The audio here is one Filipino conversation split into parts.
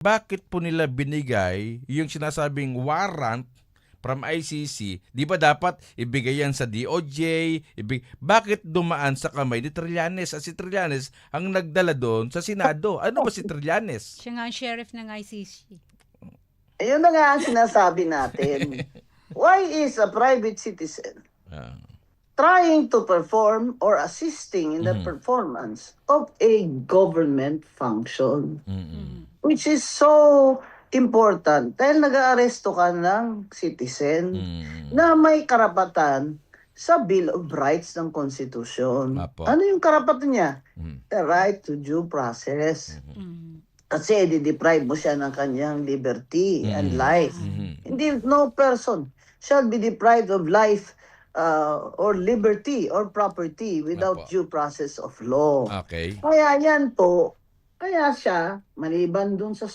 bakit po nila binigay yung sinasabing warrant from ICC? Di ba dapat ibigay yan sa DOJ? Bakit dumaan sa kamay ni Trillanes? At si Trillanes ang nagdala doon sa Senado. Ano ba si Trillanes? Siya nga ang sheriff ng ICC. Ayun na nga ang sinasabi natin. Why is a private citizen Ah. trying to perform or assisting in the performance of a government function, which is so important dahil nag-aaresto ka ng citizen na may karapatan sa Bill of Rights ng Constitution. Apo. Ano yung karapatan niya? The right to due process. Kasi di-deprive mo siya ng kanyang liberty and life. Hindi, no person shall be deprived of life or liberty or property without Apo. due process of law. Okay. Kaya yan po, kaya siya, maliban dun sa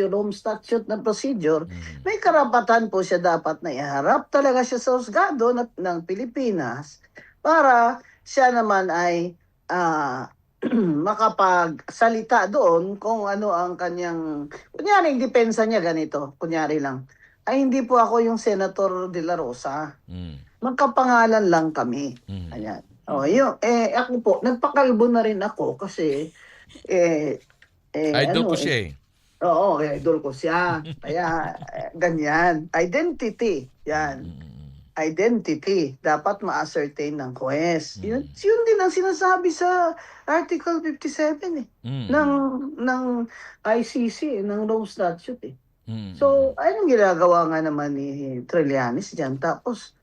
Rome Statute na procedure, may karapatan po siya dapat na iharap talaga siya sa husgado ng Pilipinas para siya naman ay makapagsalita doon kung ano ang kanyang, kunyari, yung depensa niya ganito, kunyari lang, ay hindi po ako yung Senator De La Rosa. Magkapangalan lang kami. Ayan. Yun. Ako po, nagpakalbo na rin ako kasi Idol ko siya eh. Oo, idol ko siya. Kaya ganyan. Identity. Yan. Identity. Dapat ma-ascertain ng quest. Yun din ang sinasabi sa Article 57 ng ICC, ng Rome Statute eh. So, anong ginagawa nga naman ni Trillanes dyan? Tapos,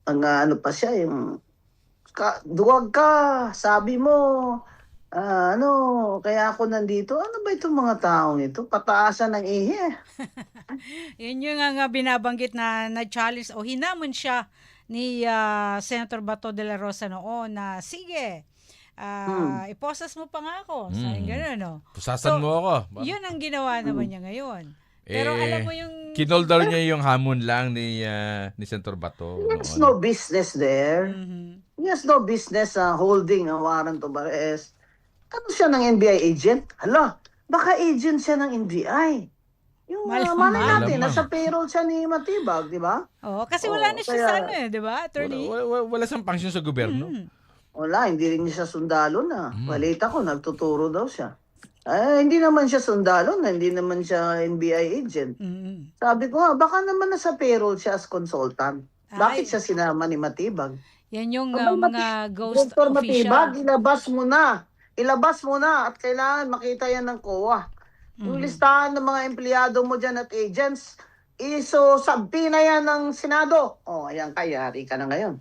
ang ano pa siya, yung duwag ka, sabi mo, kaya ako nandito. Ano ba itong mga taong ito? Pataasan ng ihi. Yun yung nga binabanggit na challenge o hinamon siya ni Senator Bato de la Rosa noon na sige, iposas mo pa nga ako. Sabi gano'n, no? Pusasan mo ako. Yun ang ginawa naman niya ngayon. Pero alam mo yung... Kinoldar niya yung hamon lang ni Senator Bato. He has no business there. He has no business holding a warrant of arrest. Ano siya ng NBI agent? Hala, baka agent siya ng NBI. Yung malay natin, nasa payroll siya ni Matibag, di ba? Oo, kasi wala na siya sa ano eh, di ba, attorney? Wala siyang function sa gobyerno. Wala, hindi rin siya sundalo na. Balita ko, nagtuturo daw siya. Hindi naman siya sundalo na, hindi naman siya NBI agent. Sabi ko nga, baka naman nasa payroll siya as consultant. Bakit siya sinama ni Matibag? Yan yung mga ghost Dr. official. Matibag, ilabas mo na at kailangan makita yan ng COA. Yung listahan ng mga empleyado mo dyan at agents, subpoena yan ng Senado. Ayan ka, yari ka na ngayon.